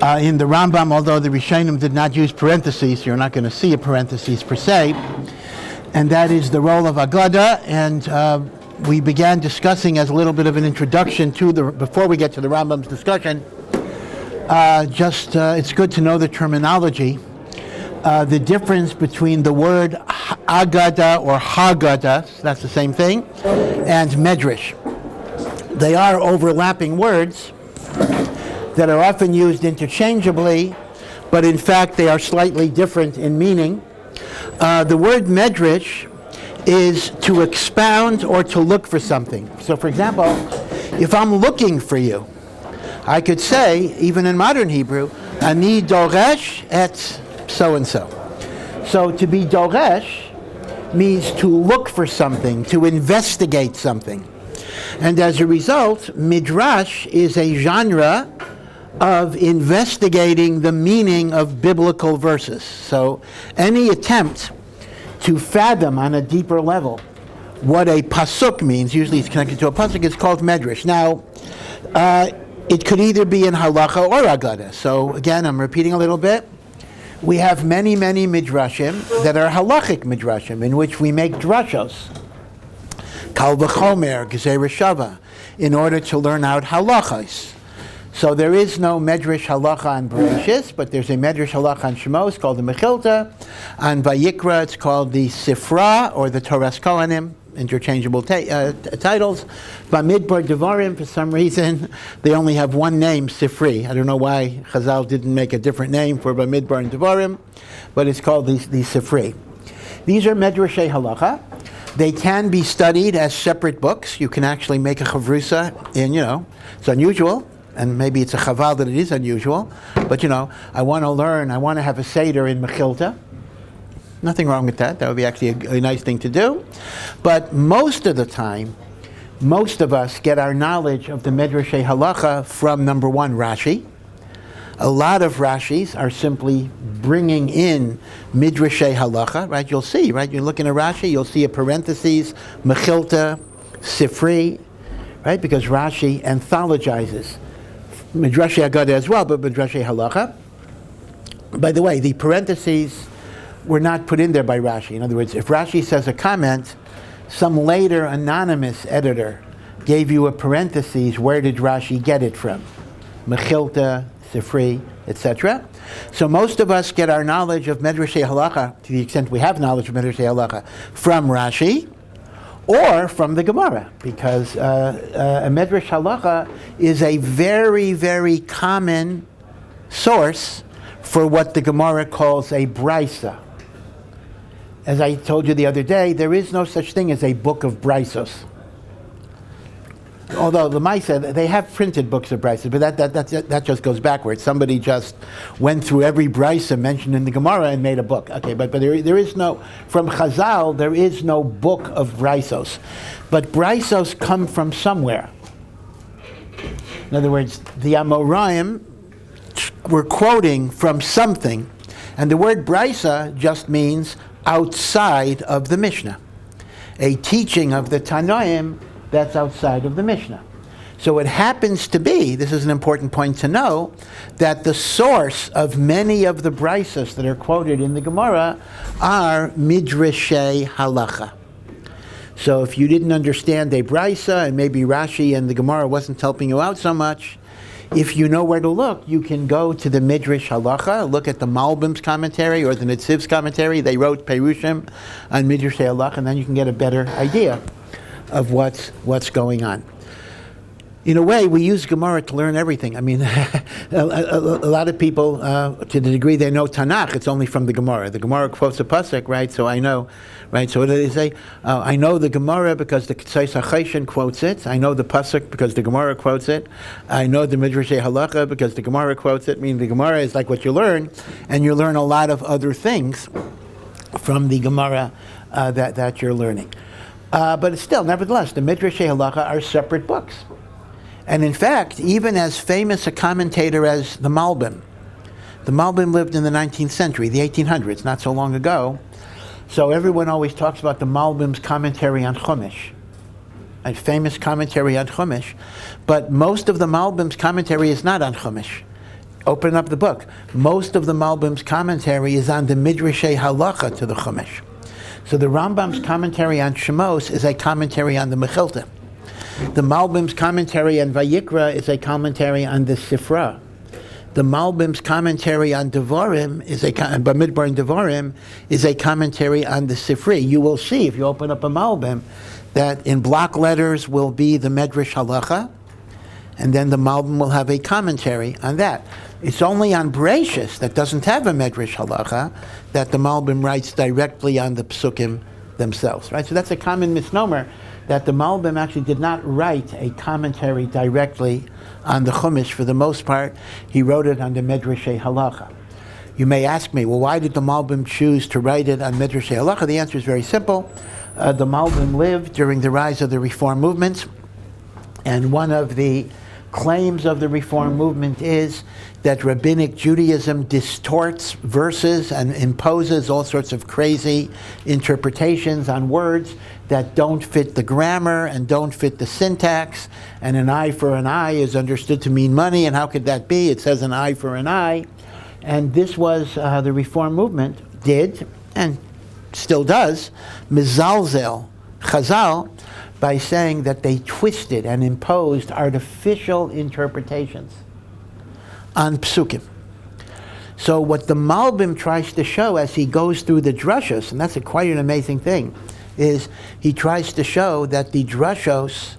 in the Rambam, although the Rishonim did not use parentheses, you're not going to see a parentheses per se, and that is the role of Agada, and we began discussing as a little bit of an introduction to before we get to the Rambam's discussion, it's good to know the terminology, the difference between the word Agada or Haggadah, that's the same thing, and Midrash. They are overlapping words that are often used interchangeably, but in fact they are slightly different in meaning. The word Midrash is to expound or to look for something. So for example, if I'm looking for you, I could say, even in modern Hebrew, Ani doresh et so-and-so. So to be doresh means to look for something, to investigate something. And as a result, Midrash is a genre of investigating the meaning of biblical verses. So any attempt to fathom on a deeper level what a pasuk means, usually it's connected to a pasuk, is called Midrash. Now, it could either be in halacha or agada. So again, I'm repeating a little bit. We have many, many midrashim that are halachic midrashim, in which we make drushos, kal v'chomer, gezei reshava, in order to learn out halachos. So there is no Midrash halacha on Bereshis, but there's a Midrash halacha on Shemos called the Mechilta. On Vayikra, it's called the Sifra, or the Toras Kohanim, interchangeable titles. Bamidbar Devarim, for some reason, they only have one name, Sifri. I don't know why Chazal didn't make a different name for Bamidbar and Devarim, but it's called the Sifri. These are Midrashei halacha. They can be studied as separate books. You can actually make a chavrusa in, it's unusual. And maybe it's a chaval that it is unusual, but I want to have a Seder in Mechilta. Nothing wrong with that. That would be actually a nice thing to do. But most of the time, most of us get our knowledge of the Midrashei halacha from, number one, Rashi. A lot of Rashis are simply bringing in Midrashei halacha, right? You'll see, right? You look in a Rashi, you'll see a parentheses, Mechilta, Sifri, right? Because Rashi anthologizes Midrashei Agada as well, but Midrashei halacha. By the way, the parentheses were not put in there by Rashi. In other words, if Rashi says a comment, some later anonymous editor gave you a parentheses. Where did Rashi get it from? Mechilta, Sifri, etc. So most of us get our knowledge of Midrashei halacha, to the extent we have knowledge of Midrashei halacha, from Rashi, or from the Gemara, because a Midrash halacha is a very, very common source for what the Gemara calls a brisa. As I told you the other day, there is no such thing as a book of brisos. Although the Maisa, they have printed books of brisos, but that just goes backwards. Somebody just went through every brisa mentioned in the Gemara and made a book. Okay, but there is no, from Chazal, there is no book of brisos. But brisos come from somewhere. In other words, the Amoraim were quoting from something, and the word brisa just means outside of the Mishnah. A teaching of the Tanoim that's outside of the Mishnah. So it happens to be, this is an important point to know, that the source of many of the brisos that are quoted in the Gemara are Midrashei halacha. So if you didn't understand a brisa, and maybe Rashi and the Gemara wasn't helping you out so much, if you know where to look, you can go to the Midrash halacha, look at the Malbim's commentary or the Nitziv's commentary. They wrote Perushim on Midrashei halacha, and then you can get a better idea of what's going on. In a way, we use Gemara to learn everything. I mean, a lot of people, to the degree they know Tanakh, it's only from the Gemara. The Gemara quotes a pasuk, right? So I know, right? So what do they say? I know the Gemara because the Ketzais HaChayshin quotes it. I know the pasuk because the Gemara quotes it. I know the Midrashei halacha because the Gemara quotes it. Meaning the Gemara is like what you learn, and you learn a lot of other things from the Gemara that you're learning. But still, nevertheless, the Midrashei halacha are separate books. And in fact, even as famous a commentator as the Malbim lived in the 19th century, the 1800s, not so long ago. So everyone always talks about the Malbim's commentary on Chumash, a famous commentary on Chumash. But most of the Malbim's commentary is not on Chumash. Open up the book. Most of the Malbim's commentary is on the Midrashei halacha to the Chumash. So the Rambam's commentary on Shemos is a commentary on the Mechilta. The Malbim's commentary on Vayikra is a commentary on the Sifra. The Malbim's commentary on Devarim Bamidbar and Devarim is a commentary on the Sifri. You will see if you open up a Malbim that in block letters will be the Medrash halacha, and then the Malbim will have a commentary on that. It's only on Bereshis that doesn't have a Medrash halacha that the Malbim writes directly on the psukim themselves, right? So that's a common misnomer that the Malbim actually did not write a commentary directly on the Chumash. For the most part, he wrote it on the Midrashei halacha. You may ask me, well, why did the Malbim choose to write it on Midrashei halacha? The answer is very simple. The Malbim lived during the rise of the Reform movement, and one of the claims of the Reform movement is that Rabbinic Judaism distorts verses and imposes all sorts of crazy interpretations on words that don't fit the grammar and don't fit the syntax, and an eye for an eye is understood to mean money, and how could that be? It says an eye for an eye. And this was the Reform movement did, and still does, mizalzel Chazal, by saying that they twisted and imposed artificial interpretations on psukim. So what the Malbim tries to show as he goes through the drushos, and that's quite an amazing thing, is he tries to show that the drushos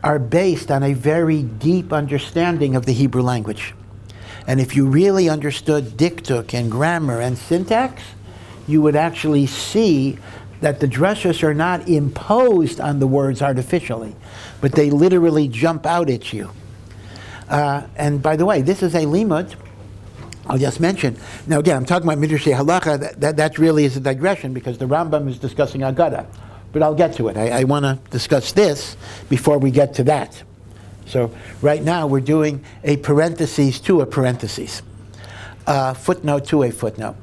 are based on a very deep understanding of the Hebrew language. And if you really understood diktuk and grammar and syntax, you would actually see that the drushos are not imposed on the words artificially, but they literally jump out at you. And by the way, this is a limud, I'll just mention. Now again, I'm talking about Midrashei halacha, that really is a digression because the Rambam is discussing Agada. But I'll get to it. I want to discuss this before we get to that. So right now we're doing a parenthesis to a parenthesis, footnote to a footnote.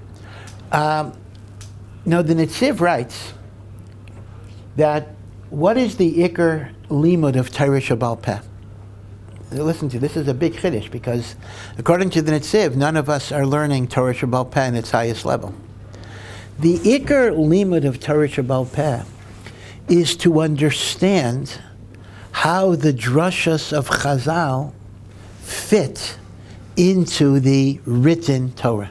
Now the Netziv writes that what is the Iker limud of Torah Shebal Peh? Listen to this is a big chiddush because according to the Netziv, none of us are learning Torah Shebal Peh in its highest level. The Iker limud of Torah Shebal Peh is to understand how the drushos of Chazal fit into the written Torah.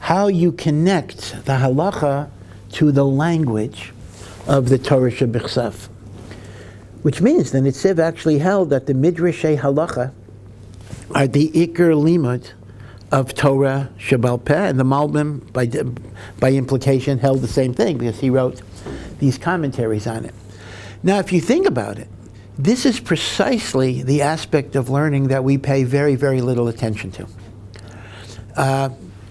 How you connect the halacha to the language of the Torah Shebichsav. Which means the Netziv actually held that the Midrashei halacha are the Iker limud of Torah Shebal Peh, and the Malbim, by implication, held the same thing because he wrote these commentaries on it. Now, if you think about it, this is precisely the aspect of learning that we pay very, very little attention to.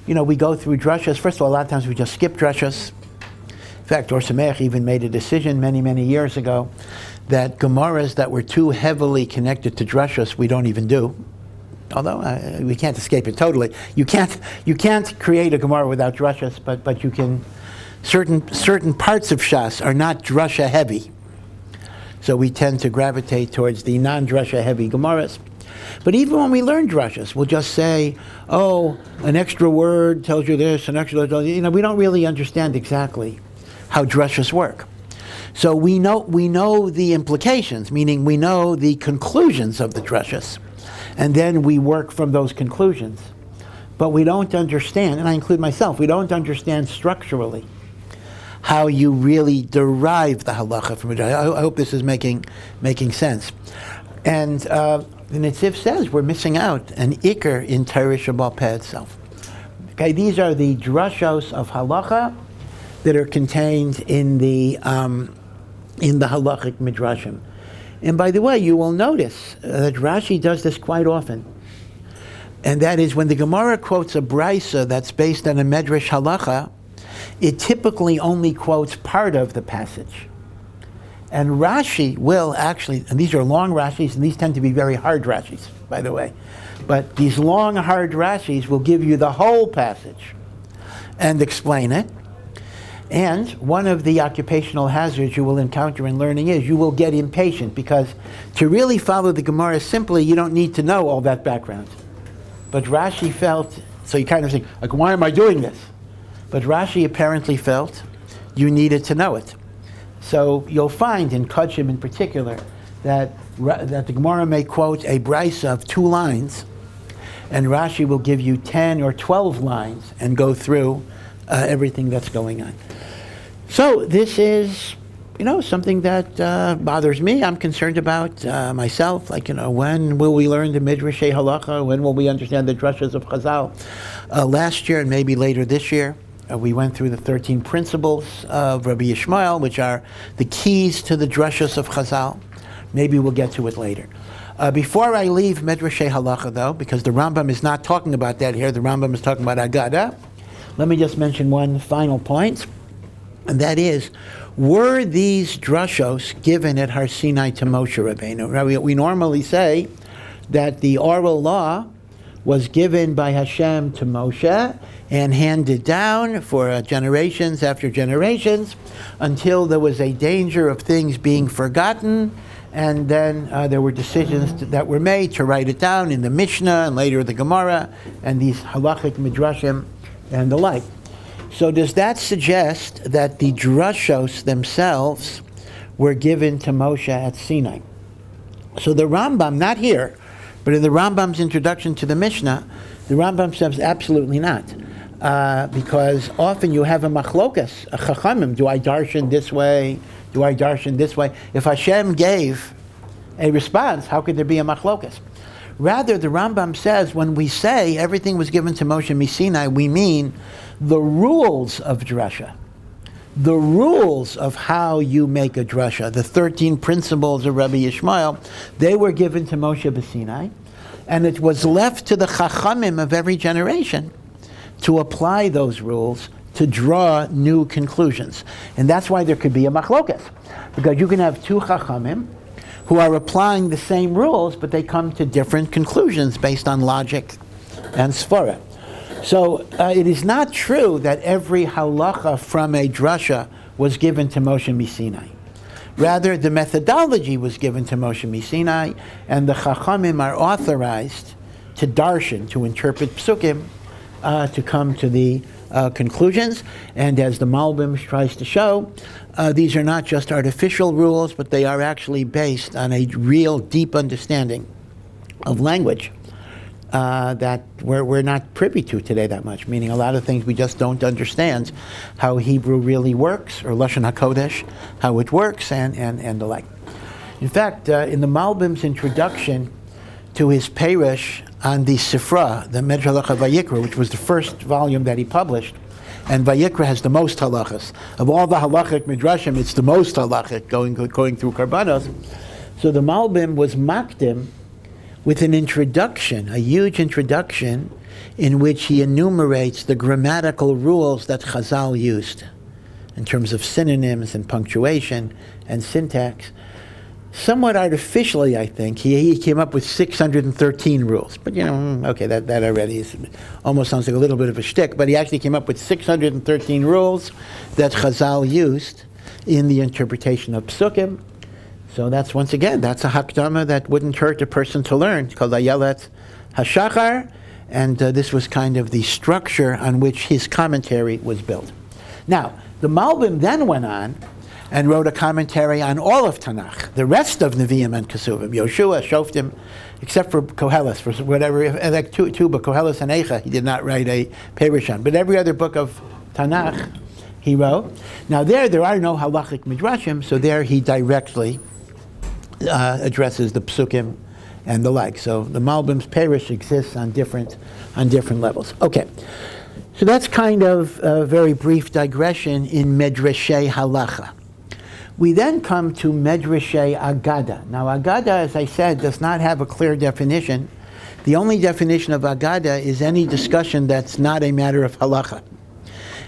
We go through drushos. First of all, a lot of times we just skip drushos. In fact, Ohr Somayach even made a decision many, many years ago that Gemaras that were too heavily connected to drushos we don't even do. Although we can't escape it totally. You can't create a Gemara without drushos, but you can. Certain parts of Shas are not drusha heavy, so we tend to gravitate towards the non-drusha heavy Gemaras. But even when we learn drushos, we'll just say, "Oh, an extra word tells you this, an extra," we don't really understand exactly how drushos work. So we know the implications, meaning we know the conclusions of the drushos, and then we work from those conclusions. But we don't understand, and I include myself, we don't understand structurally how you really derive the halacha from it. I hope this is making sense. And the Netziv says we're missing out an Iker in Torah Shebal Peh itself. Okay, these are the drushos of halacha that are contained in the halachic midrashim. And by the way, you will notice that Rashi does this quite often. And that is when the Gemara quotes a brisa that's based on a medrash halacha, it typically only quotes part of the passage. And Rashi will actually, and these are long Rashis, and these tend to be very hard Rashis, by the way. But these long, hard Rashis will give you the whole passage and explain it. And one of the occupational hazards you will encounter in learning is you will get impatient because to really follow the Gemara simply, you don't need to know all that background. But Rashi felt, so you kind of think, like, why am I doing this? But Rashi apparently felt you needed to know it. So you'll find in Kodshim in particular that the Gemara may quote a brisa of 2 lines, and Rashi will give you 10 or 12 lines and go through everything that's going on. So this is, something that bothers me. I'm concerned about myself. Like, when will we learn the Midrashei halacha? When will we understand the drushos of Chazal? Last year and maybe later this year, we went through the 13 principles of Rabbi Yishmael, which are the keys to the drushos of Chazal. Maybe we'll get to it later. Before I leave Midrashei halacha, though, because the Rambam is not talking about that here, the Rambam is talking about Agada, let me just mention one final point, and that is, were these drushos given at Har Sinai to Moshe Rabbeinu? We normally say that the oral law was given by Hashem to Moshe and handed down for generations after generations until there was a danger of things being forgotten, and then there were decisions that were made to write it down in the Mishnah and later the Gemara and these halachic midrashim and the like. So does that suggest that the drushos themselves were given to Moshe at Sinai? So the Rambam, not here, but in the Rambam's introduction to the Mishnah, the Rambam says absolutely not. Because often you have a machlokas, a chachamim. Do I darshan this way? Do I darshan this way? If Hashem gave a response, how could there be a machlokas? Rather, the Rambam says when we say everything was given to Moshe Sinai, we mean the rules of drasha, the rules of how you make a drasha, the 13 principles of Rabbi Yishmael, they were given to Moshe Sinai, and it was left to the chachamim of every generation to apply those rules to draw new conclusions. And that's why there could be a machlokas, because you can have 2 chachamim who are applying the same rules, but they come to different conclusions based on logic and svara. So it is not true that every halacha from a drasha was given to Moshe Sinai. Rather, the methodology was given to Moshe Sinai, and the chachamim are authorized to darshan, to interpret psukim, to come to the conclusions. And as the Malbim tries to show, these are not just artificial rules, but they are actually based on a real deep understanding of language that we're not privy to today that much, meaning a lot of things we just don't understand how Hebrew really works, or Lashon HaKodesh, how it works, and the like. In fact, in the Malbim's introduction to his Perush on the Sifra, the Midrash Vayikra, which was the first volume that he published, and Vayikra has the most halachos. Of all the halachic midrashim, it's the most halachic, going through Karbanos. So the Malbim was makdim with an introduction, a huge introduction, in which he enumerates the grammatical rules that Chazal used in terms of synonyms and punctuation and syntax. Somewhat artificially, I think, he came up with 613 rules. But, okay, that already almost sounds like a little bit of a shtick, but he actually came up with 613 rules that Chazal used in the interpretation of psukim. So that's, once again, that's a hakdama that wouldn't hurt a person to learn. It's called Ayelet HaShachar, and this was kind of the structure on which his commentary was built. Now, the Malbim then went on and wrote a commentary on all of Tanakh, the rest of Nevi'im and Kesuvim, Yoshua, Shoftim, except for Koheles, for whatever, like two, but Koheles and Eicha, he did not write a Perush on. But every other book of Tanakh he wrote. Now there are no halachic midrashim, so there he directly addresses the psukim and the like. So the Malbim's Perush exists on different levels. Okay. So that's kind of a very brief digression in Midrashei halacha. We then come to Midrashei Agada. Now, Agada, as I said, does not have a clear definition. The only definition of Agada is any discussion that's not a matter of halacha.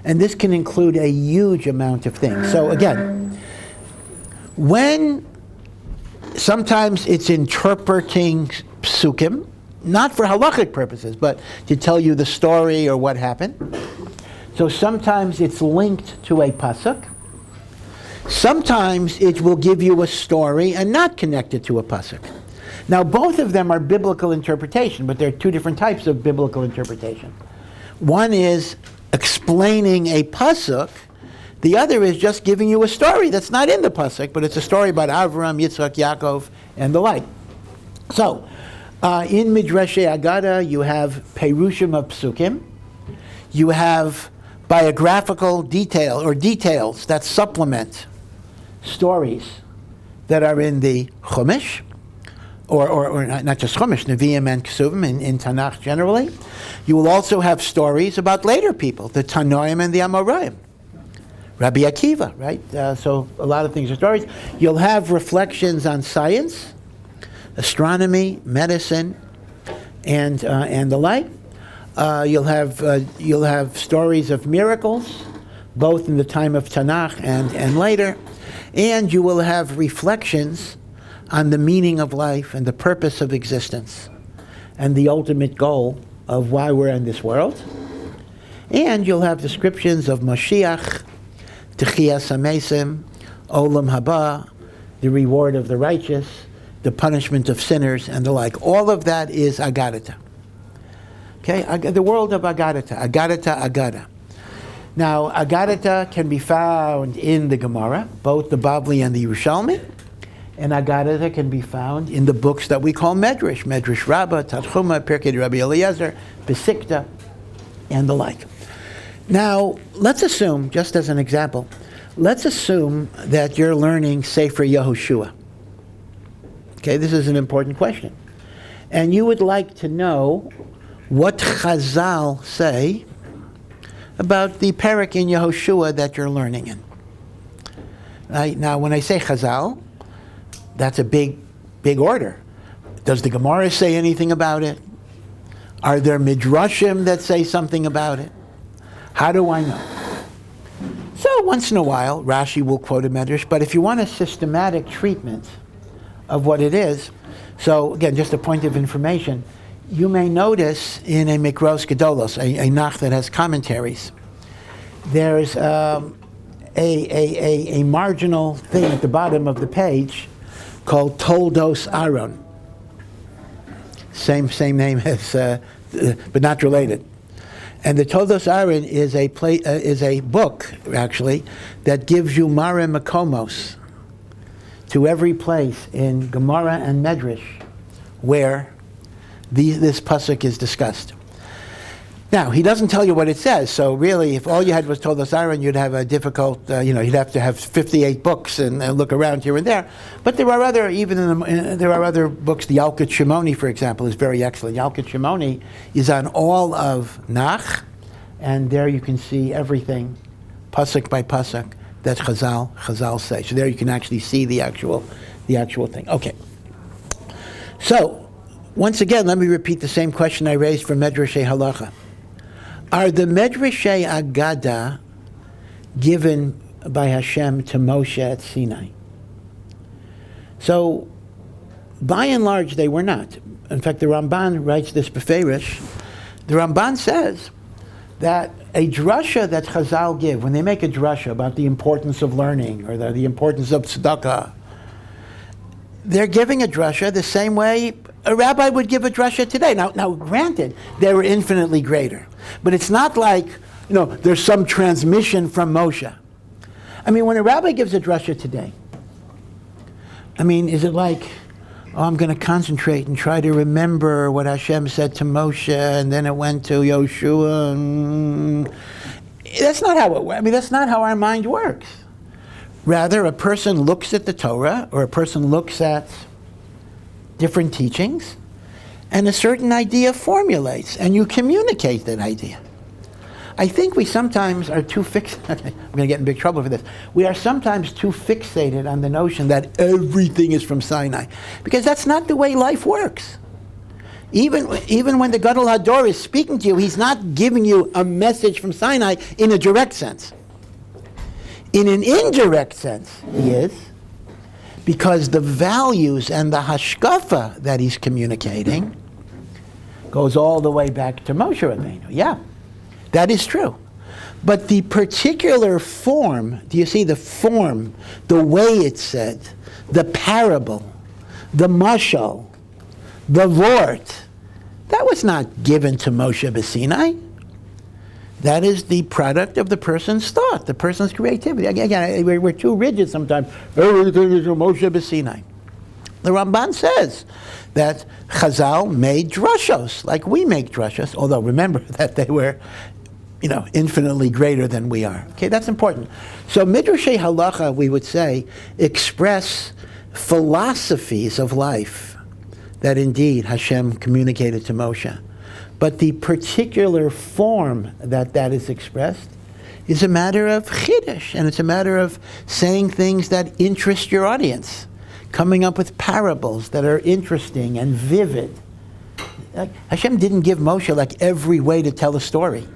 And this can include a huge amount of things. So again, when sometimes it's interpreting psukim, not for halachic purposes, but to tell you the story or what happened. So sometimes it's linked to a pasuk. Sometimes it will give you a story and not connect it to a pasuk. Now, both of them are biblical interpretation, but there are two different types of biblical interpretation. One is explaining a pasuk. The other is just giving you a story that's not in the pasuk, but it's a story about Avram, Yitzchak, Yaakov, and the like. So, in Midrashei Agada, you have perushim of psukim. You have biographical detail or details that supplement stories that are in the Chumash, or not just Chumash, Nevi'im and Kesuvim in Tanakh generally. You will also have stories about later people, the Tanoim and the Amoraim. Rabbi Akiva, right? So a lot of things are stories. You'll have reflections on science, astronomy, medicine, and the like. You'll have stories of miracles, both in the time of Tanakh and later, and you will have reflections on the meaning of life and the purpose of existence, and the ultimate goal of why we're in this world. And you'll have descriptions of Mashiach, Techiyas HaMesim, Olam Haba, the reward of the righteous, the punishment of sinners, and the like. All of that is Agada. Okay, the world of Agada, Agada. Now, Agada can be found in the Gemara, both the Bavli and the Yerushalmi, and Agada can be found in the books that we call Midrash, Midrash Rabbah, Tanchuma, Perek Rabbi Eliezer, Besikta, and the like. Now, let's assume, just as an example, let's assume that you're learning Sefer Yehoshua. Okay, this is an important question. And you would like to know what Chazal say about the Perek in Yehoshua that you're learning in. Right? Now, when I say Chazal, that's a big order. Does the Gemara say anything about it? Are there Midrashim that say something about it? How do I know? So once in a while, Rashi will quote a Midrash, but if you want a systematic treatment of what it is, so again, just a point of information, you may notice in a Mikros Gedolos, a Nach that has commentaries, there's a marginal thing at the bottom of the page called Toldos Aaron. Same name as, but not related. And the Toldos Aaron is a book, actually, that gives you Mare Makomos to every place in Gemara and Midrash where this pasuk is discussed. Now, he doesn't tell you what it says, so really, if all you had was Toldos Aaron, you'd have a difficult, you'd have to have 58 books and look around here and there. But there are other, there are other books. The Yalkut Shimoni, for example, is very excellent. Yalkut Shimoni is on all of Nach, and there you can see everything, pasuk by pasuk, that Chazal say. So there you can actually see the actual thing. Okay. So, once again, let me repeat the same question I raised for Midrashei Halacha. Are the Midrashei Agada given by Hashem to Moshe at Sinai? So, by and large, they were not. In fact, the Ramban writes this beferish. The Ramban says that a drasha that Chazal give, when they make a drasha about the importance of learning or the importance of tzedakah, they're giving a drasha the same way a rabbi would give a drasha today. Now, granted, they were infinitely greater. But it's not like, there's some transmission from Moshe. I mean, when a rabbi gives a drasha today, is it like, I'm going to concentrate and try to remember what Hashem said to Moshe, and then it went to Yoshua? That's not how it works. That's not how our mind works. Rather, a person looks at the Torah, or a person looks at different teachings, and a certain idea formulates, and you communicate that idea. I think we sometimes are too fixated. I'm going to get in big trouble for this. We are sometimes too fixated on the notion that everything is from Sinai, because that's not the way life works. Even when the Gadol Hador is speaking to you, he's not giving you a message from Sinai in a direct sense. In an indirect sense, he is, because the values and the hashkafa that he's communicating goes all the way back to Moshe Rabbeinu. Yeah, that is true. But the particular form, do you see the form, the way it's said, the parable, the mashal, The Vort, that was not given to Moshe b'Sinai. That is the product of the person's thought, the person's creativity. Again, we're too rigid sometimes. Everything is Moshe b'Sinai. The Ramban says that Chazal made drushos, like we make drushos, although remember that they were, infinitely greater than we are. Okay, that's important. So Midrashei halacha, we would say, express philosophies of life that indeed Hashem communicated to Moshe. But the particular form that is expressed is a matter of chiddush, and it's a matter of saying things that interest your audience, coming up with parables that are interesting and vivid. Hashem didn't give Moshe every way to tell a story.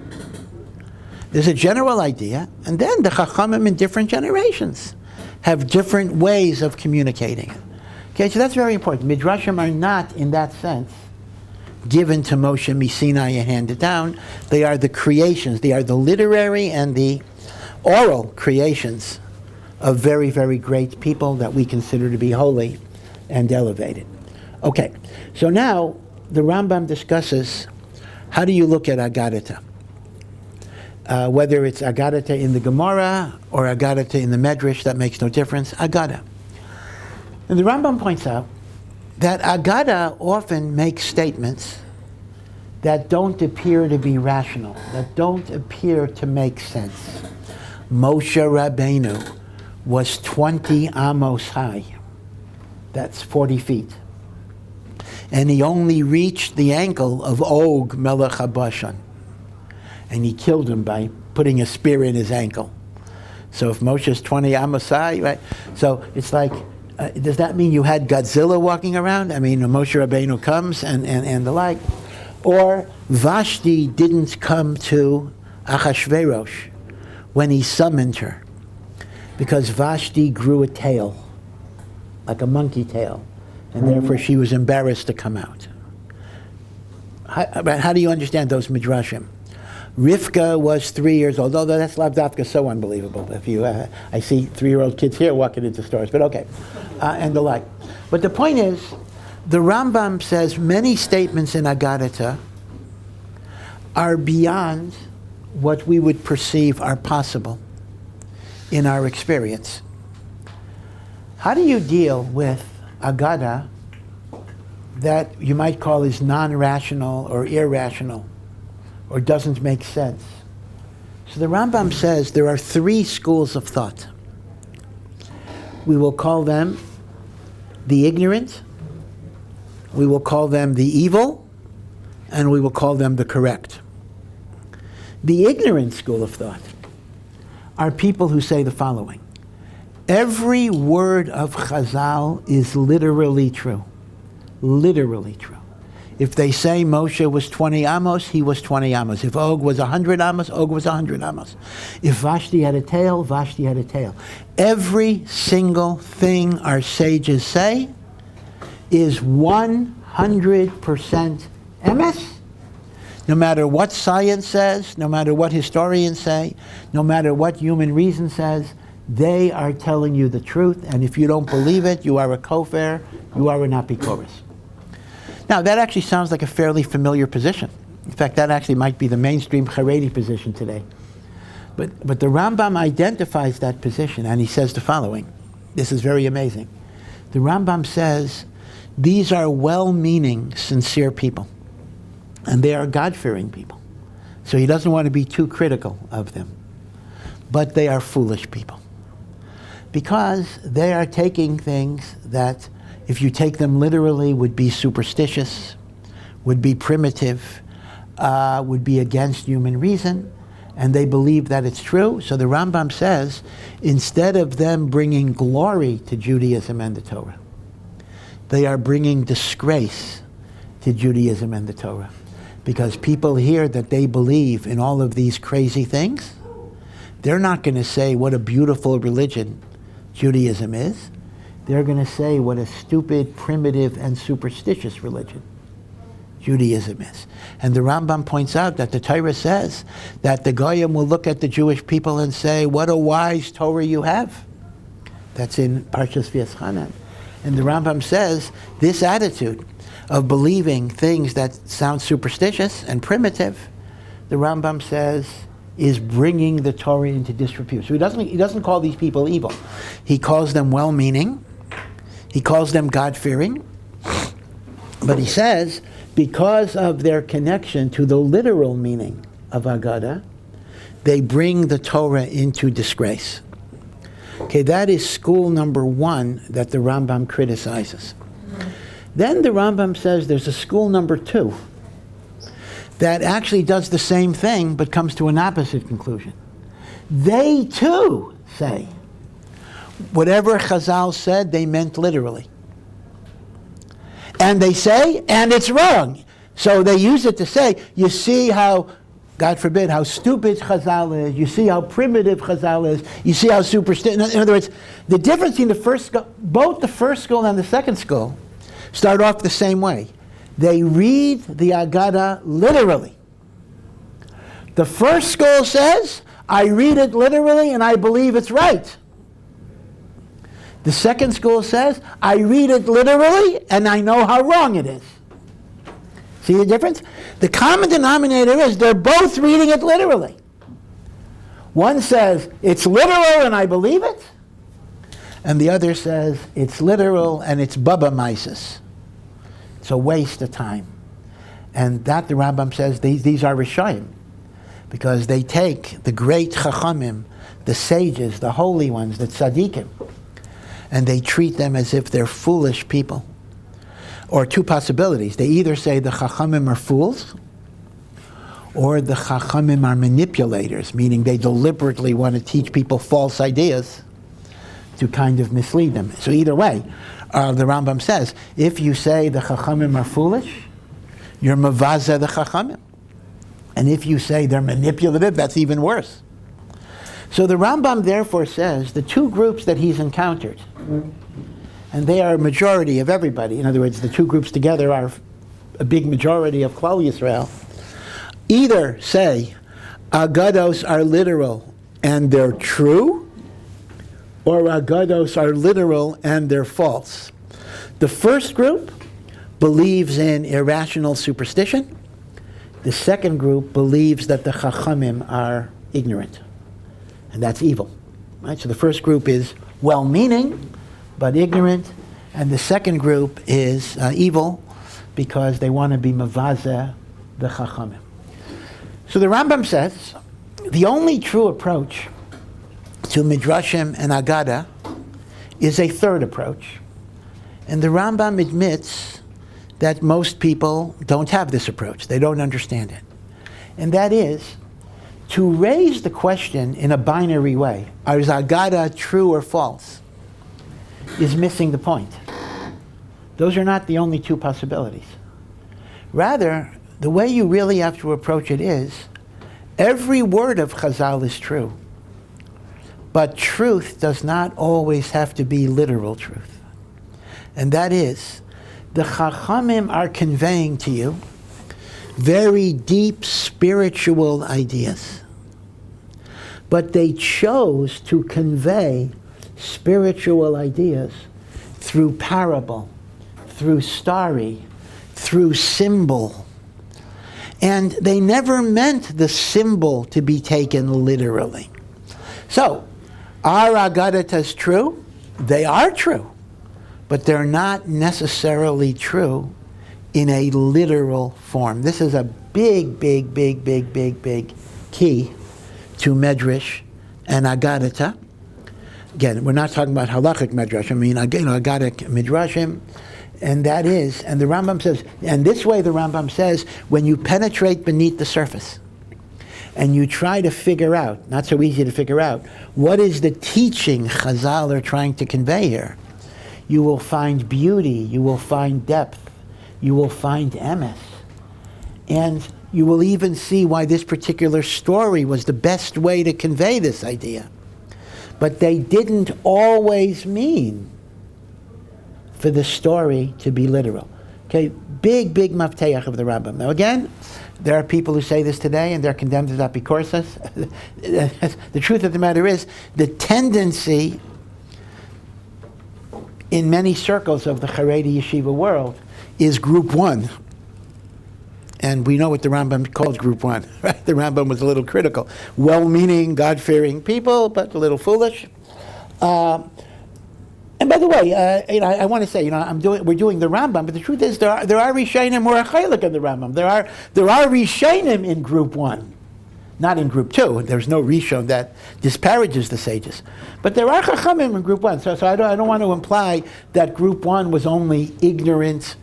There's a general idea, and then the Chachamim in different generations have different ways of communicating it. Okay, so that's very important. Midrashim are not, in that sense, given to Moshe Sinai and handed down. They are the creations. They are the literary and the oral creations of very, very great people that we consider to be holy and elevated. Okay, so now the Rambam discusses how do you look at Agada. Whether it's Agada in the Gemara or Agada in the Midrash, that makes no difference. Agada. And the Rambam points out that Agada often makes statements that don't appear to be rational, that don't appear to make sense. Moshe Rabbeinu was 20 amos high. That's 40 feet. And he only reached the ankle of Og Melech HaBashan. And he killed him by putting a spear in his ankle. So if Moshe's 20 amos high, right? So it's like, does that mean you had Godzilla walking around? I mean, Moshe Rabbeinu comes and the like. Or Vashti didn't come to Achashverosh when he summoned her, because Vashti grew a tail, like a monkey tail, and therefore she was embarrassed to come out. How do you understand those midrashim? Rivka was 3 years old, although that's lavdafka so unbelievable. If you, I see 3-year-old kids here walking into stores, but okay, and the like. But the point is, the Rambam says many statements in Agada are beyond what we would perceive are possible in our experience. How do you deal with Agada that you might call is non-rational or irrational or doesn't make sense? So the Rambam says there are 3 schools of thought. We will call them the ignorant, we will call them the evil, and we will call them the correct. The ignorant school of thought are people who say the following: every word of Chazal is literally true. Literally true. If they say Moshe was 20 amos, he was 20 amos. If Og was 100 amos, Og was 100 amos. If Vashti had a tail, Vashti had a tail. Every single thing our sages say is 100% emes. No matter what science says, no matter what historians say, no matter what human reason says, they are telling you the truth, and if you don't believe it, you are a kofar, you are an apikoros. Now, that actually sounds like a fairly familiar position. In fact, that actually might be the mainstream Haredi position today. But the Rambam identifies that position, and he says the following. This is very amazing. The Rambam says, these are well-meaning, sincere people, and they are God-fearing people. So he doesn't want to be too critical of them. But they are foolish people, because they are taking things that, if you take them literally, would be superstitious, would be primitive, would be against human reason, and they believe that it's true. So the Rambam says, instead of them bringing glory to Judaism and the Torah, they are bringing disgrace to Judaism and the Torah. Because people hear that they believe in all of these crazy things, they're not going to say what a beautiful religion Judaism is. They're going to say what a stupid, primitive, and superstitious religion Judaism is. And the Rambam points out that the Torah says that the Goyim will look at the Jewish people and say, what a wise Torah you have. That's in Parshas V'eschanan. And the Rambam says this attitude of believing things that sound superstitious and primitive, the Rambam says, is bringing the Torah into disrepute. So he doesn't call these people evil. He calls them well-meaning. He calls them God-fearing. But he says, because of their connection to the literal meaning of Agada, they bring the Torah into disgrace. Okay, that is school number one that the Rambam criticizes. Then the Rambam says there's a school number two that actually does the same thing but comes to an opposite conclusion. They too say whatever Chazal said they meant literally. And they say, and it's wrong. So they use it to say, you see how, God forbid, how stupid Chazal is, you see how primitive Chazal is, you see how superstitious. In other words, the difference between both the first school and the second school start off the same way. They read the Agada literally. The first school says, I read it literally and I believe it's right. The second school says, I read it literally and I know how wrong it is. See the difference? The common denominator is they're both reading it literally. One says, it's literal and I believe it. And the other says, it's literal and it's Baba Mises. It's a waste of time. And that, the Rambam says, these are Rishayim. Because they take the great Chachamim, the sages, the holy ones, the tzaddikim, and they treat them as if they're foolish people. Or two possibilities. They either say the Chachamim are fools, or the Chachamim are manipulators, meaning they deliberately want to teach people false ideas to kind of mislead them. So either way, the Rambam says, if you say the Chachamim are foolish, you're mavaza the Chachamim. And if you say they're manipulative, that's even worse. So the Rambam therefore says the two groups that he's encountered, and they are a majority of everybody, in other words, the two groups together are a big majority of Klal Yisrael, either say Agados are literal and they're true, or Agados are literal and they're false. The first group believes in irrational superstition. The second group believes that the Chachamim are ignorant, and that's evil. Right? So the first group is well-meaning but ignorant, and the second group is evil because they want to be mavazeh the Chachamim. So the Rambam says the only true approach to Midrashim and Agada is a third approach. And the Rambam admits that most people don't have this approach. They don't understand it. And that is to raise the question in a binary way, is Agada true or false, is missing the point. Those are not the only two possibilities. Rather, the way you really have to approach it is, every word of Chazal is true. But truth does not always have to be literal truth. And that is, the Chachamim are conveying to you very deep spiritual ideas. But they chose to convey spiritual ideas through parable, through story, through symbol. And they never meant the symbol to be taken literally. So, are Agadatas true? They are true. But they're not necessarily true in a literal form. This is a big key to Midrash and Agadata. Again, we're not talking about halachic Midrash. I mean, Agadic Midrashim. And that is, and the Rambam says, and this way the Rambam says, when you penetrate beneath the surface, and you try to figure out, not so easy to figure out, what is the teaching Chazal are trying to convey here, you will find beauty, you will find depth, you will find emes. And you will even see why this particular story was the best way to convey this idea. But they didn't always mean for the story to be literal. Okay, big mafteach of the Rambam. Now again, there are people who say this today and they're condemned as apikorsis. The truth of the matter is, the tendency in many circles of the Haredi yeshiva world is group one. And we know what the Rambam calls group one, right? The Rambam was a little critical. Well-meaning, God-fearing people, but a little foolish. And by the way, I want to say, we're doing the Rambam, but the truth is there are Rishonim who are chaylik in the Rambam. There are Rishonim in group one, not in group two. There's no Rishon that disparages the sages, but there are Chachamim in group one. So I don't want to imply that group one was only ignorant,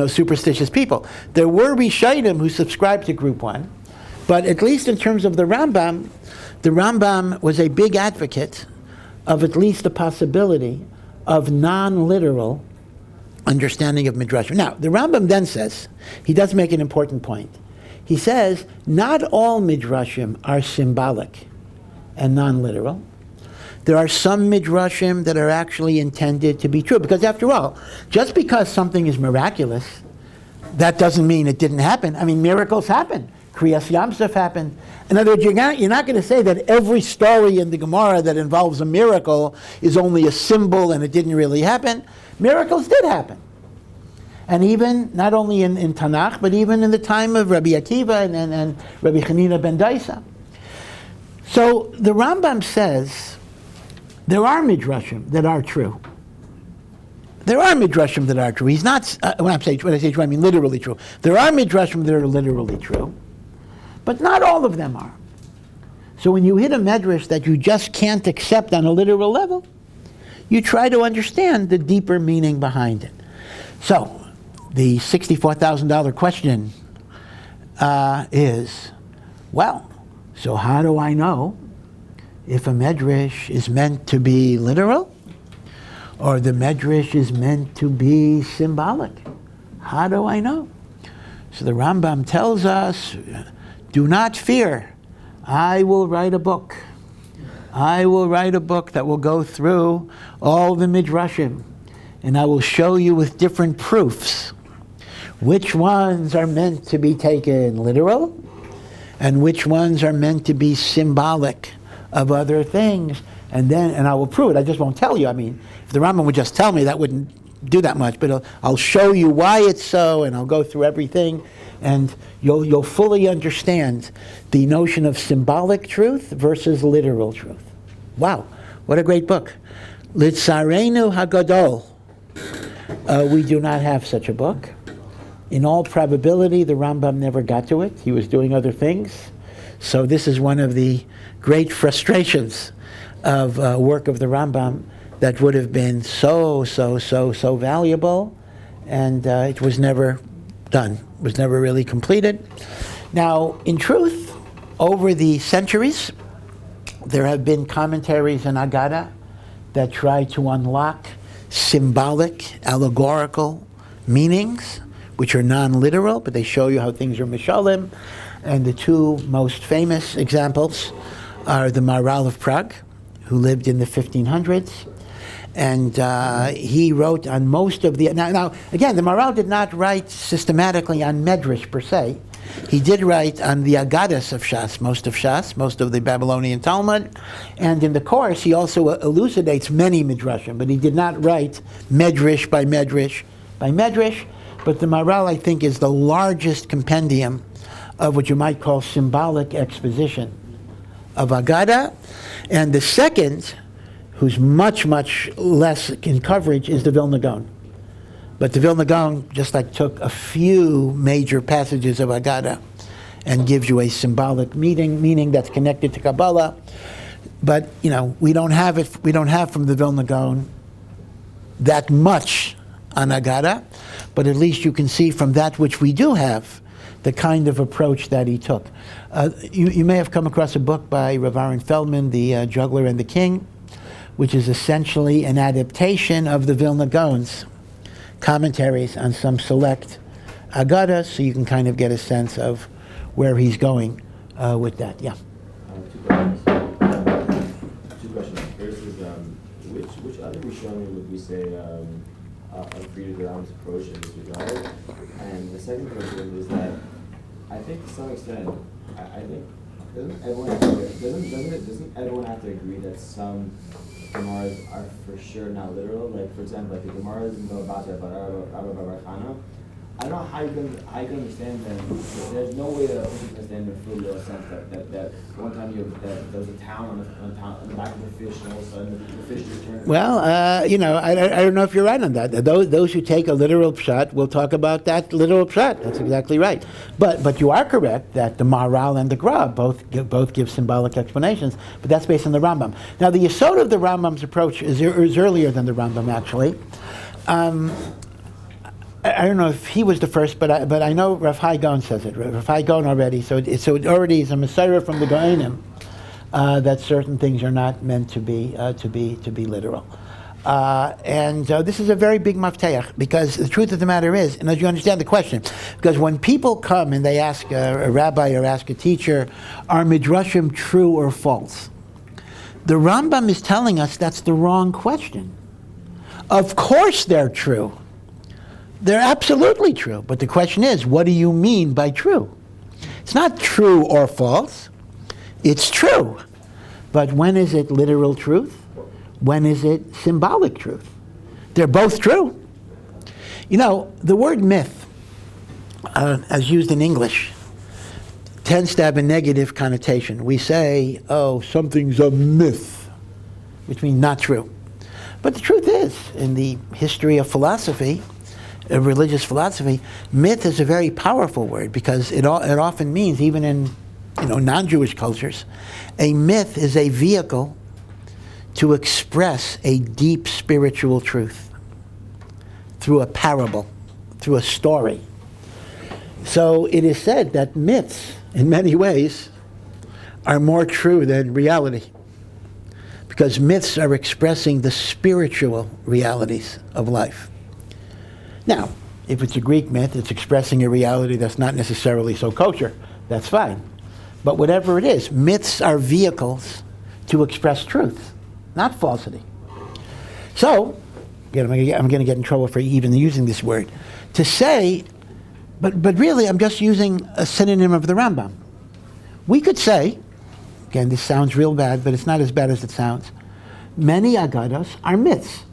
superstitious people. There were Rishonim who subscribed to group one, but at least in terms of the Rambam was a big advocate of at least the possibility of non-literal understanding of Midrashim. Now, the Rambam then says, he does make an important point. He says, not all Midrashim are symbolic and non-literal. There are some Midrashim that are actually intended to be true. Because after all, just because something is miraculous, that doesn't mean it didn't happen. I mean, miracles happen. Kriyas Yamsuf happened. In other words, you're not going to say that every story in the Gemara that involves a miracle is only a symbol and it didn't really happen. Miracles did happen. And even, not only in Tanakh, but even in the time of Rabbi Akiva and Rabbi Chanina ben Daisa. So the Rambam says there are Midrashim that are true. There are Midrashim that are true. He's not, when I say true, I mean literally true. There are Midrashim that are literally true. But not all of them are. So when you hit a Midrash that you just can't accept on a literal level, you try to understand the deeper meaning behind it. So the $64,000 question is, so how do I know if a Midrash is meant to be literal or the Midrash is meant to be symbolic? How do I know? So the Rambam tells us, do not fear. I will write a book. I will write a book that will go through all the Midrashim, and I will show you with different proofs which ones are meant to be taken literal and which ones are meant to be symbolic of other things. And I will prove it. I just won't tell you. I mean, if the Rambam would just tell me, that wouldn't do that much, but I'll show you why it's so, and I'll go through everything. And you'll fully understand the notion of symbolic truth versus literal truth. Wow, what a great book. Litzarenu Hagadol. We do not have such a book. In all probability, the Rambam never got to it. He was doing other things. So this is one of the great frustrations of work of the Rambam that would have been so valuable, and it was never done. Was never really completed. Now, in truth, over the centuries, there have been commentaries in Agada that try to unlock symbolic, allegorical meanings, which are non-literal, but they show you how things are mishalim. And the two most famous examples are the Maharal of Prague, who lived in the 1500s, and he wrote on most of the... Now, again, the Maharal did not write systematically on Midrash per se. He did write on the Agadas of Shas, most of the Babylonian Talmud. And in the course, he also elucidates many Midrashim, but he did not write Midrash by Midrash by Midrash. But the Maharal, I think, is the largest compendium of what you might call symbolic exposition of Agada. And the second, who's much less in coverage, is the Vilna Gaon. But the Vilna Gaon just took a few major passages of Agada and gives you a symbolic meaning that's connected to Kabbalah. But we don't have from the Vilna Gaon that much on Agada, but at least you can see from that which we do have the kind of approach that he took. You may have come across a book by Rav Aaron Feldman, The Juggler and the King, which is essentially an adaptation of the Vilna Gaon's commentaries on some select Agada, so you can kind of get a sense of where he's going with that. Yeah. Two questions. First is, which other Rishonim would we say are free to Rambam's approach in this regard? And the second question is that I think to some extent, I think doesn't everyone have to agree that some Gemaras are for sure not literal. Like for example, like the Gemaras in Baba Chana. I don't know how you can understand them. There's no way that you can understand them fully in a sense that one time there was a town on the back of the fish, and all of a sudden the fish just turned. Well, I don't know if you're right on that. Those who take a literal pshat will talk about that literal pshat. That's exactly right. But you are correct that the Maharal and the Gra both give symbolic explanations, but that's based on the Rambam. Now, the yesod of the Rambam's approach is earlier than the Rambam, actually. I don't know if he was the first, but I know Rav Hai Gaon says it. Rav Hai Gaon already, so it already is a Messiah from the Gaonim that certain things are not meant to be literal. This is a very big mafteach, because the truth of the matter is, and as you understand the question, because when people come and they ask a rabbi or ask a teacher, are midrashim true or false? The Rambam is telling us that's the wrong question. Of course they're true. They're absolutely true. But the question is, what do you mean by true? It's not true or false. It's true. But when is it literal truth? When is it symbolic truth? They're both true. You know, the word myth, as used in English, tends to have a negative connotation. We say, oh, something's a myth, which means not true. But the truth is, in the history of philosophy, of religious philosophy, myth is a very powerful word, because it often means, even in non-Jewish cultures, a myth is a vehicle to express a deep spiritual truth through a parable, through a story. So it is said that myths, in many ways, are more true than reality, because myths are expressing the spiritual realities of life. Now, if it's a Greek myth, it's expressing a reality that's not necessarily so kosher. That's fine. But whatever it is, myths are vehicles to express truth, not falsity. So, again, I'm going to get in trouble for even using this word. To say, but really I'm just using a synonym of the Rambam. We could say, again, this sounds real bad, but it's not as bad as it sounds. Many Agados are myths.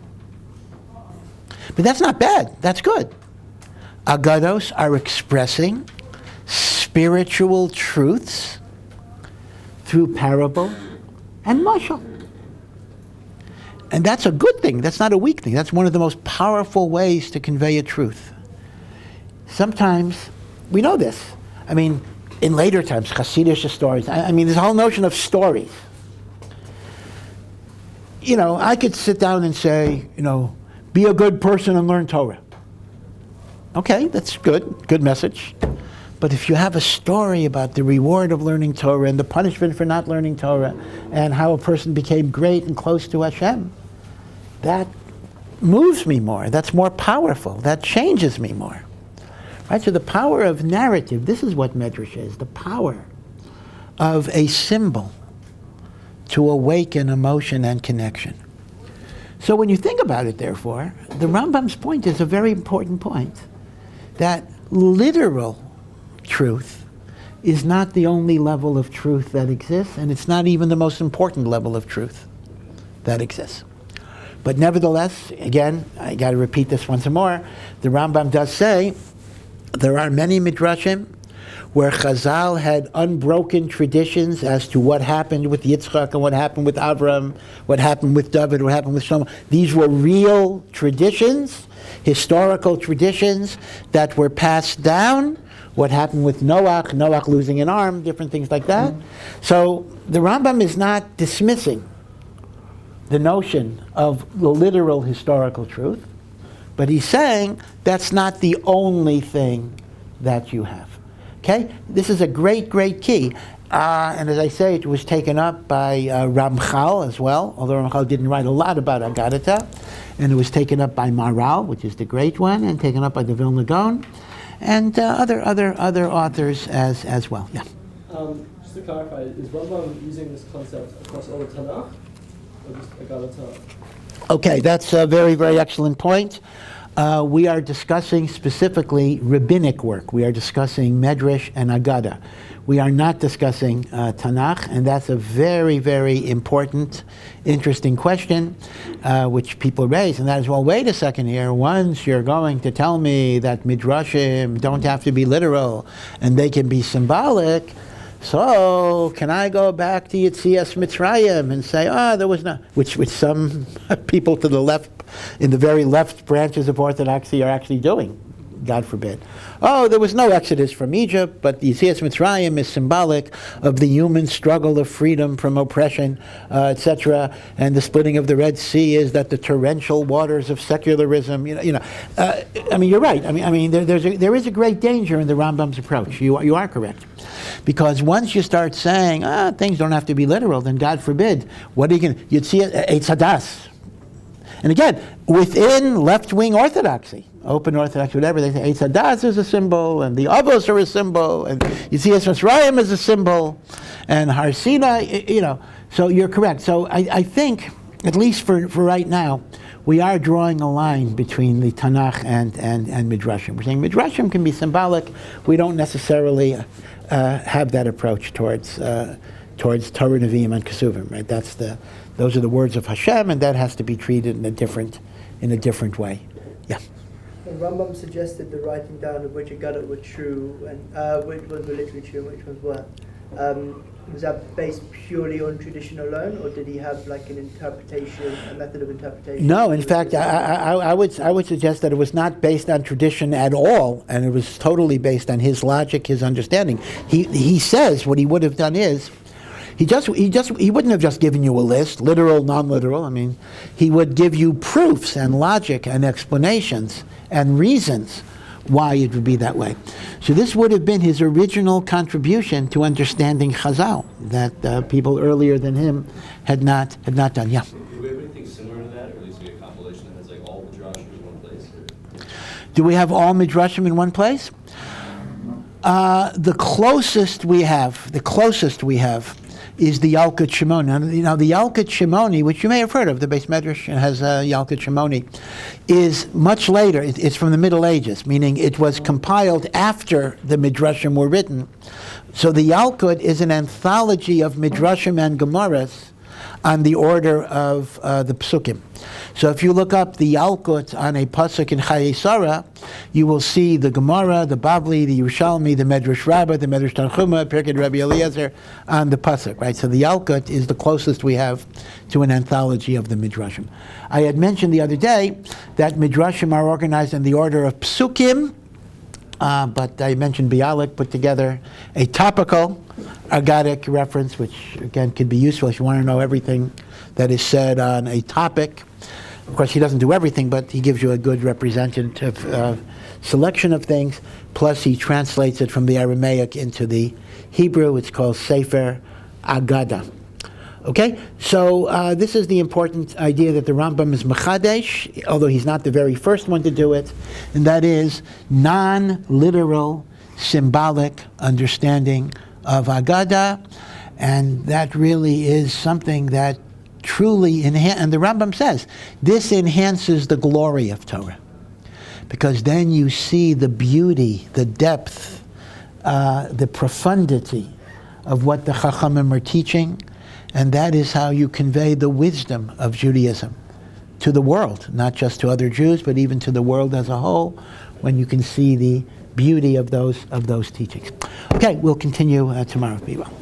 But that's not bad. That's good. Agados are expressing spiritual truths through parable and mashal. And that's a good thing. That's not a weak thing. That's one of the most powerful ways to convey a truth. Sometimes, we know this. I mean, in later times, Hasidic stories. I mean, this whole notion of stories. I could sit down and say, be a good person and learn Torah. Okay, that's good message. But if you have a story about the reward of learning Torah and the punishment for not learning Torah and how a person became great and close to Hashem, that moves me more. That's more powerful. That changes me more. Right? So the power of narrative, this is what Midrash is, the power of a symbol to awaken emotion and connection. So when you think about it, therefore, the Rambam's point is a very important point, that literal truth is not the only level of truth that exists, and it's not even the most important level of truth that exists. But nevertheless, again, I got to repeat this once more, the Rambam does say there are many midrashim where Chazal had unbroken traditions as to what happened with Yitzchak and what happened with Avram, what happened with David, what happened with Shlomo. These were real traditions, historical traditions that were passed down. What happened with Noach losing an arm, different things like that. So the Rambam is not dismissing the notion of the literal historical truth, but he's saying that's not the only thing that you have. Okay? This is a great, great key. And as I say, it was taken up by Ramchal as well, although Ramchal didn't write a lot about Agada. And it was taken up by Maharal, which is the great one, and taken up by the Vilna Gaon, and other authors as well. Yeah. Just to clarify, is Rambam using this concept across all the Tanakh, or just Agada Tanakh? Okay, that's a very, very excellent point. we are discussing specifically rabbinic work. We are discussing Midrash and Agada. We are not discussing Tanakh, and that's a very, very important, interesting question which people raise. And that is, well, wait a second here. Once you're going to tell me that Midrashim don't have to be literal and they can be symbolic, so can I go back to Yetzias Mitzrayim and say, there was no, which some people to the left, in the very left branches of Orthodoxy are actually doing, God forbid. There was no exodus from Egypt, but the Yetzias Mitzrayim is symbolic of the human struggle of freedom from oppression, etc. And the splitting of the Red Sea is that the torrential waters of secularism. I mean, you're right. I mean, there is a great danger in the Rambam's approach. You are correct, because once you start saying things don't have to be literal, then God forbid, what are you going? You'd see Eitz Hadas. And again, within left-wing orthodoxy, open orthodoxy, whatever, they say Eitz Hadas is a symbol, and the Avos are a symbol, and Yetzias Mitzrayim is a symbol, and Har Sinai, So you're correct. So I think, at least for right now, we are drawing a line between the Tanakh and Midrashim. We're saying Midrashim can be symbolic. We don't necessarily have that approach towards Torah, Nevi'im, and Kesuvim, right? Those are the words of Hashem, and that has to be treated in a different way. Yeah. The Rambam suggested the writing down of which Agada were true, and which ones were literally true and which ones weren't. Was that based purely on tradition alone, or did he have like a method of interpretation? No, in fact, I would suggest that it was not based on tradition at all, and it was totally based on his logic, his understanding. He says what he would have done is, he wouldn't have just given you a list, literal, non-literal. I mean, he would give you proofs and logic and explanations and reasons why it would be that way. So this would have been his original contribution to understanding Chazal that people earlier than him had not done. Yeah. Do we have anything similar to that, or at least a compilation that has like all the Midrashim in one place? Or? Do we have all Midrashim in one place? The closest we have is the Yalkut Shimoni. Now, the Yalkut Shimoni, which you may have heard of, the Beis Midrash has Yalkut Shimoni, is much later. It's from the Middle Ages, meaning it was compiled after the Midrashim were written. So the Yalkut is an anthology of Midrashim and Gemaras on the order of the Psukim. So if you look up the Yalkut on a pasuk in Chayei Sarah, you will see the Gemara, the Bavli, the Yerushalmi, the Midrash Rabbah, the Midrash Tanchuma, Perek Rabbi Eliezer on the pasuk, right? So the Yalkut is the closest we have to an anthology of the Midrashim. I had mentioned the other day that Midrashim are organized in the order of Psukim, but I mentioned Bialik put together a topical Agadic reference, which again could be useful if you want to know everything that is said on a topic. Of course, he doesn't do everything, but he gives you a good representative selection of things. Plus, he translates it from the Aramaic into the Hebrew. It's called Sefer Agada. Okay, so this is the important idea that the Rambam is Mechadesh, although he's not the very first one to do it, and that is non-literal, symbolic understanding of Agada, and that really is something that truly and the Rambam says, this enhances the glory of Torah, because then you see the beauty, the depth, the profundity of what the Chachamim are teaching, and that is how you convey the wisdom of Judaism to the world, not just to other Jews, but even to the world as a whole, when you can see the beauty of those teachings. Okay, we'll continue tomorrow. Be well.